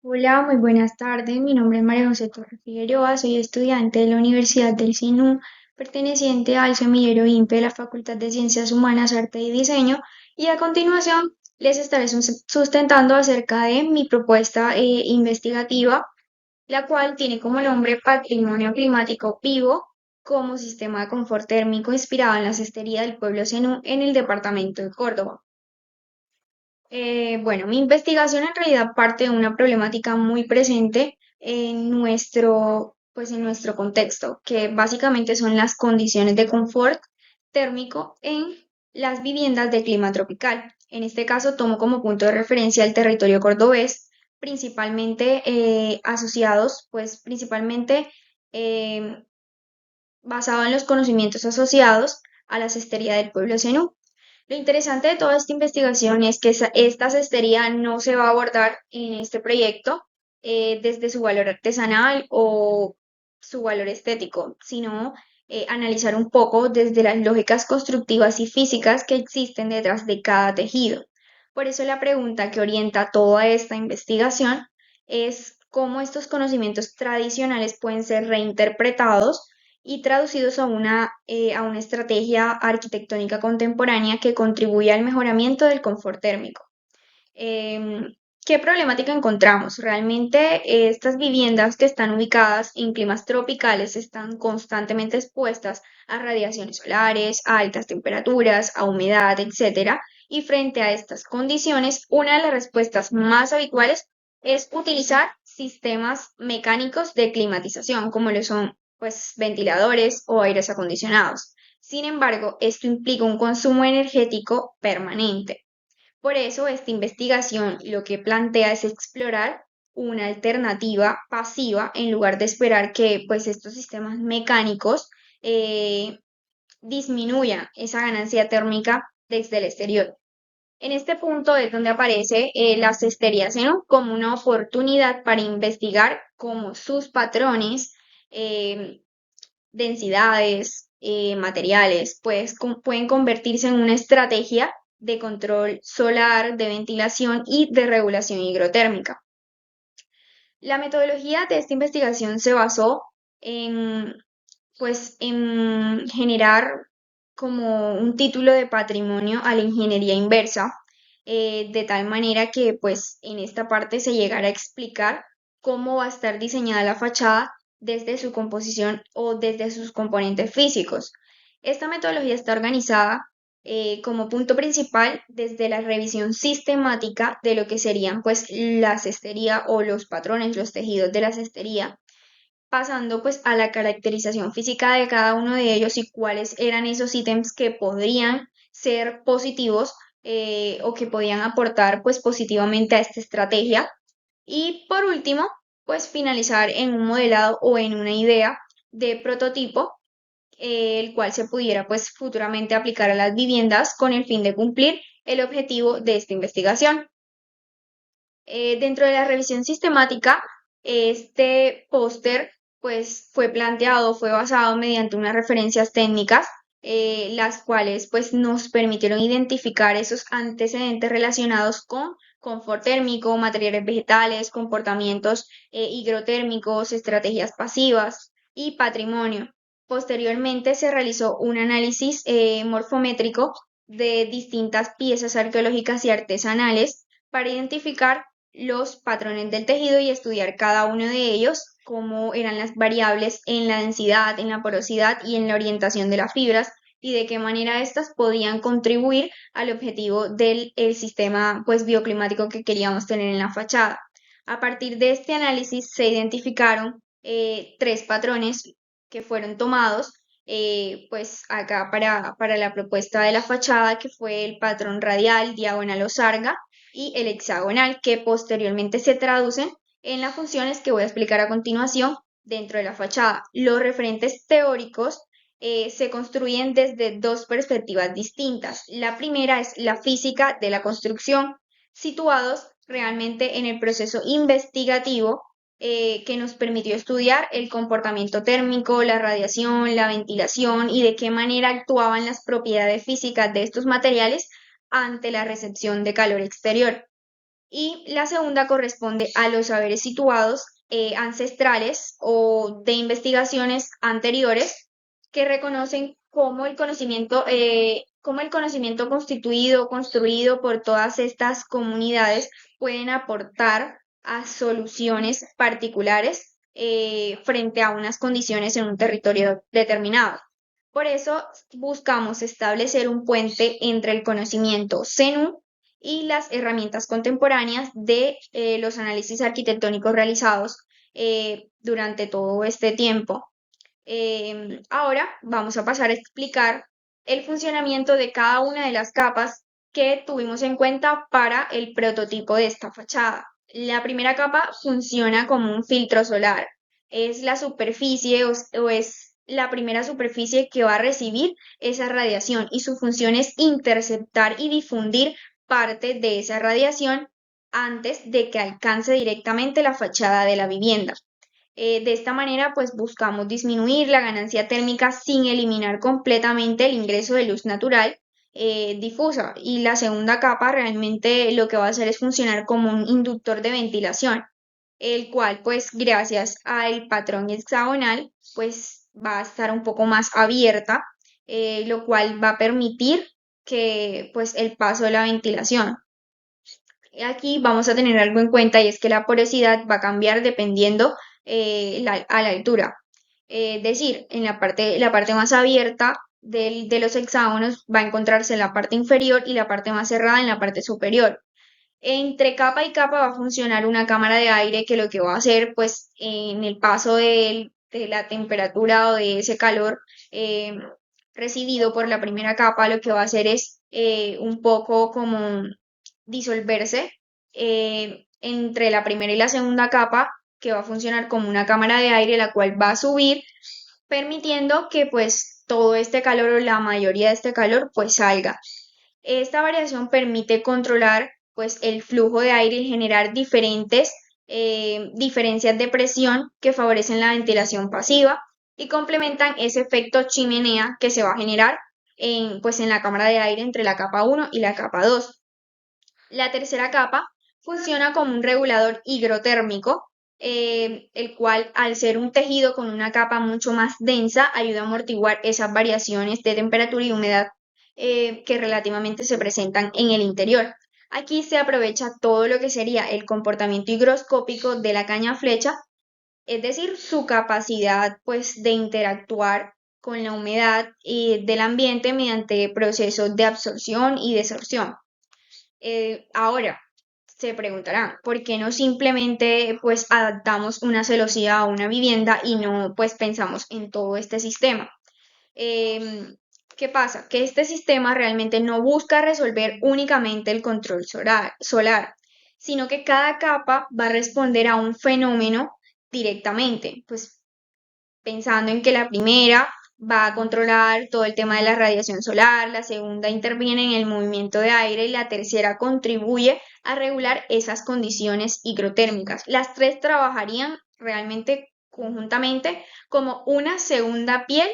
Hola, muy buenas tardes. Mi nombre es María José Torres Figueroa, soy estudiante de la Universidad del SINU, perteneciente al semillero INPE de la Facultad de Ciencias Humanas, Arte y Diseño, y a continuación les estaré sustentando acerca de mi propuesta investigativa, la cual tiene como nombre Patrimonio Climático Vivo como sistema de confort térmico inspirado en la cestería del pueblo Zenú en el departamento de Córdoba. Bueno, mi investigación en realidad parte de una problemática muy presente en en nuestro contexto, que básicamente son las condiciones de confort térmico en las viviendas de clima tropical. En este caso, tomo como punto de referencia el territorio cordobés, principalmente principalmente eh, basado en los conocimientos asociados a la cestería del pueblo zenú. Lo interesante de toda esta investigación es que esta cestería no se va a abordar en este proyecto desde su valor artesanal o su valor estético, sino analizar un poco desde las lógicas constructivas y físicas que existen detrás de cada tejido. Por eso la pregunta que orienta toda esta investigación es cómo estos conocimientos tradicionales pueden ser reinterpretados y traducidos a una estrategia arquitectónica contemporánea que contribuye al mejoramiento del confort térmico. Em, ¿Qué problemática encontramos? Realmente estas viviendas que están ubicadas en climas tropicales están constantemente expuestas a radiaciones solares, a altas temperaturas, a humedad, etcétera. Y frente a estas condiciones, una de las respuestas más habituales es utilizar sistemas mecánicos de climatización, como lo son pues ventiladores o aires acondicionados. Sin embargo, esto implica un consumo energético permanente. Por eso, esta investigación lo que plantea es explorar una alternativa pasiva en lugar de esperar que pues, estos sistemas mecánicos eh, disminuyan esa ganancia térmica desde el exterior. En este punto es donde aparece la cestería seno como una oportunidad para investigar cómo sus patrones, eh, densidades, materiales, pues pueden convertirse en una estrategia de control solar, de ventilación y de regulación hidrotérmica. La metodología de esta investigación se basó en, en generar como un título de patrimonio a la ingeniería inversa, de tal manera que pues en esta parte se llegara a explicar cómo va a estar diseñada la fachada desde su composición o desde sus componentes físicos. Esta metodología está organizada como punto principal desde la revisión sistemática de lo que serían pues la cestería o los patrones, los tejidos de la cestería, pasando pues a la caracterización física de cada uno de ellos y cuáles eran esos ítems que podrían ser positivos o que podían aportar pues positivamente a esta estrategia. Y por último, pues finalizar en un modelado o en una idea de prototipo, el cual se pudiera pues futuramente aplicar a las viviendas con el fin de cumplir el objetivo de esta investigación. Dentro de la revisión sistemática, este póster pues fue planteado, fue basado mediante unas referencias técnicas, las cuales pues nos permitieron identificar esos antecedentes relacionados con confort térmico, materiales vegetales, comportamientos higrotérmicos, estrategias pasivas y patrimonio. Posteriormente se realizó un análisis morfométrico de distintas piezas arqueológicas y artesanales para identificar los patrones del tejido y estudiar cada uno de ellos, cómo eran las variables en la densidad, en la porosidad y en la orientación de las fibras y de qué manera éstas podían contribuir al objetivo del el sistema pues, bioclimático que queríamos tener en la fachada. A partir de este análisis se identificaron tres patrones que fueron tomados pues acá para la propuesta de la fachada, que fue el patrón radial, diagonal o sarga, y el hexagonal, que posteriormente se traducen en las funciones que voy a explicar a continuación dentro de la fachada. Los referentes teóricos se construyen desde dos perspectivas distintas. La primera es la física de la construcción, situados realmente en el proceso investigativo que nos permitió estudiar el comportamiento térmico, la radiación, la ventilación y de qué manera actuaban las propiedades físicas de estos materiales ante la recepción de calor exterior. Y la segunda corresponde a los saberes situados ancestrales o de investigaciones anteriores que reconocen cómo el conocimiento constituido, construido por todas estas comunidades pueden aportar a soluciones particulares frente a unas condiciones en un territorio determinado. Por eso buscamos establecer un puente entre el conocimiento zenú y las herramientas contemporáneas de los análisis arquitectónicos realizados durante todo este tiempo. Ahora vamos a pasar a explicar el funcionamiento de cada una de las capas que tuvimos en cuenta para el prototipo de esta fachada. La primera capa funciona como un filtro solar. Es la superficie o es la primera superficie que va a recibir esa radiación y su función es interceptar y difundir parte de esa radiación antes de que alcance directamente la fachada de la vivienda. De esta manera, pues buscamos disminuir la ganancia térmica sin eliminar completamente el ingreso de luz natural difusa. Y la segunda capa realmente lo que va a hacer es funcionar como un inductor de ventilación, el cual, pues gracias al patrón hexagonal, pues va a estar un poco más abierta, lo cual va a permitir que, pues, el paso de la ventilación. Aquí vamos a tener algo en cuenta y es que la porosidad va a cambiar dependiendo a la altura. Es decir, en la parte más abierta de los hexágonos va a encontrarse en la parte inferior y la parte más cerrada en la parte superior. Entre capa y capa va a funcionar una cámara de aire que lo que va a hacer, pues, en el paso de la temperatura o de ese calor eh, recibido por la primera capa, lo que va a hacer es un poco como disolverse entre la primera y la segunda capa, que va a funcionar como una cámara de aire, la cual va a subir, permitiendo que pues todo este calor o la mayoría de este calor pues salga. Esta variación permite controlar pues el flujo de aire y generar diferentes diferencias de presión que favorecen la ventilación pasiva y complementan ese efecto chimenea que se va a generar pues en la cámara de aire entre la capa 1 y la capa 2. La tercera capa funciona como un regulador higrotérmico, el cual al ser un tejido con una capa mucho más densa ayuda a amortiguar esas variaciones de temperatura y humedad que relativamente se presentan en el interior. Aquí se aprovecha todo lo que sería el comportamiento higroscópico de la caña flecha, es decir, su capacidad pues de interactuar con la humedad del ambiente mediante procesos de absorción y desorción. Ahora, se preguntarán, ¿por qué no simplemente pues adaptamos una celosía a una vivienda y no pues pensamos en todo este sistema? ¿Qué pasa? Que este sistema realmente no busca resolver únicamente el control solar, sino que cada capa va a responder a un fenómeno directamente. Pues pensando en que la primera va a controlar todo el tema de la radiación solar, la segunda interviene en el movimiento de aire y la tercera contribuye a regular esas condiciones higrotérmicas. Las tres trabajarían realmente conjuntamente como una segunda piel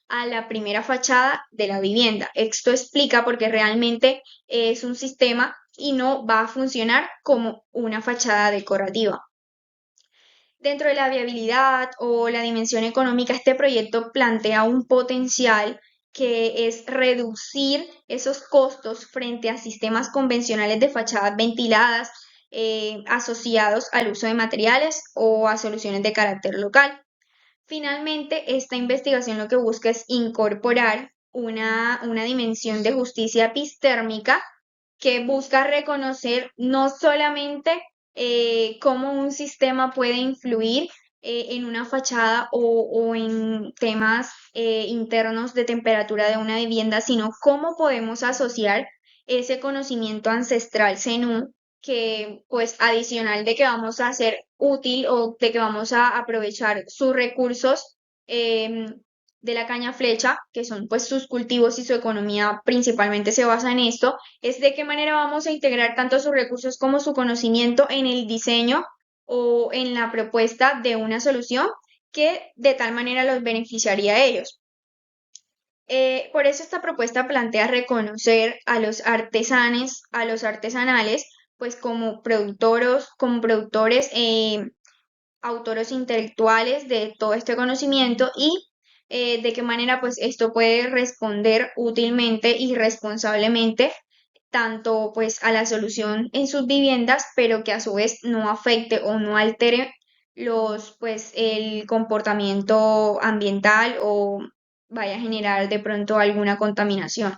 a la primera fachada de la vivienda. Esto explica por qué realmente es un sistema y no va a funcionar como una fachada decorativa. Dentro de la viabilidad o la dimensión económica, este proyecto plantea un potencial que es reducir esos costos frente a sistemas convencionales de fachadas ventiladas asociados al uso de materiales o a soluciones de carácter local. Finalmente, esta investigación lo que busca es incorporar una dimensión de justicia epistérmica que busca reconocer no solamente cómo un sistema puede influir en una fachada o en temas internos de temperatura de una vivienda, sino cómo podemos asociar ese conocimiento ancestral zenú que pues adicional de que vamos a hacer útil o de que vamos a aprovechar sus recursos de la caña flecha, que son pues sus cultivos y su economía principalmente se basa en esto, es de qué manera vamos a integrar tanto sus recursos como su conocimiento en el diseño o en la propuesta de una solución que de tal manera los beneficiaría a ellos. Por eso esta propuesta plantea reconocer a los artesanes, a los artesanales, pues como productores, autores intelectuales de todo este conocimiento y de qué manera pues esto puede responder útilmente y responsablemente tanto pues a la solución en sus viviendas, pero que a su vez no afecte o no altere el comportamiento ambiental o vaya a generar de pronto alguna contaminación.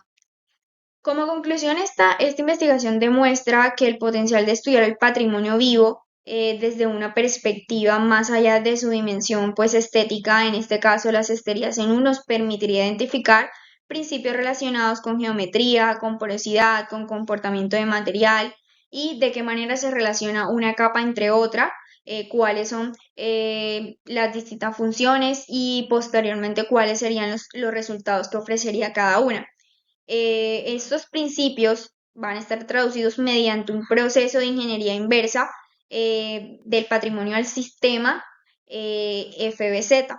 Como conclusión, esta investigación demuestra que el potencial de estudiar el patrimonio vivo desde una perspectiva más allá de su dimensión pues estética, en este caso las esterías en U, nos permitiría identificar principios relacionados con geometría, con porosidad, con comportamiento de material y de qué manera se relaciona una capa entre otra, cuáles son las distintas funciones y posteriormente cuáles serían los resultados que ofrecería cada una. Estos principios van a estar traducidos mediante un proceso de ingeniería inversa del patrimonio al sistema FBZ.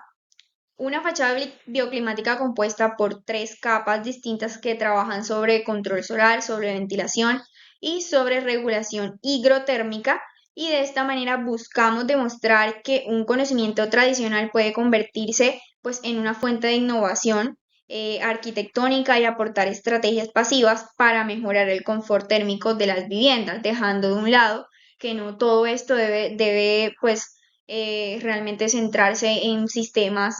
Una fachada bioclimática compuesta por tres capas distintas que trabajan sobre control solar, sobre ventilación y sobre regulación higrotérmica. Y de esta manera buscamos demostrar que un conocimiento tradicional puede convertirse pues, en una fuente de innovación arquitectónica y aportar estrategias pasivas para mejorar el confort térmico de las viviendas, dejando de un lado que no todo esto debe pues, realmente centrarse en sistemas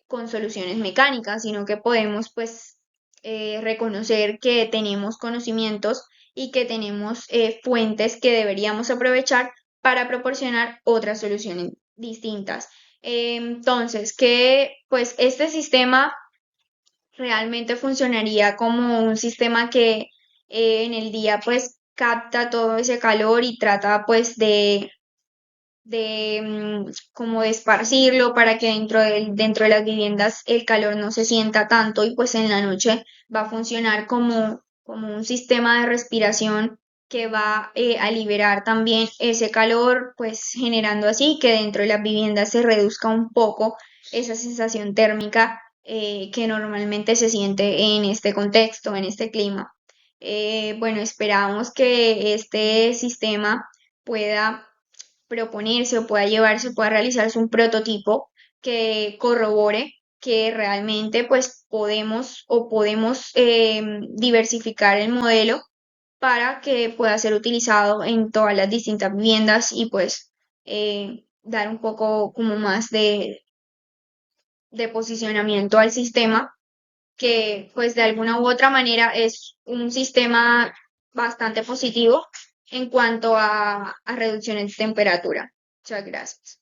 con soluciones mecánicas, sino que podemos pues reconocer que tenemos conocimientos y que tenemos fuentes que deberíamos aprovechar para proporcionar otras soluciones distintas. Entonces, que pues este sistema realmente funcionaría como un sistema que en el día pues capta todo ese calor y trata pues como de esparcirlo para que dentro de las viviendas el calor no se sienta tanto y pues en la noche va a funcionar como un sistema de respiración que va a liberar también ese calor, pues generando así que dentro de las viviendas se reduzca un poco esa sensación térmica que normalmente se siente en este contexto, en este clima. Bueno, esperamos que este sistema pueda proponerse o pueda llevarse, pueda realizarse un prototipo que corrobore que realmente pues podemos diversificar el modelo para que pueda ser utilizado en todas las distintas viviendas y pues dar un poco como más de posicionamiento al sistema que pues de alguna u otra manera es un sistema bastante positivo en cuanto a reducciones de temperatura. Muchas gracias.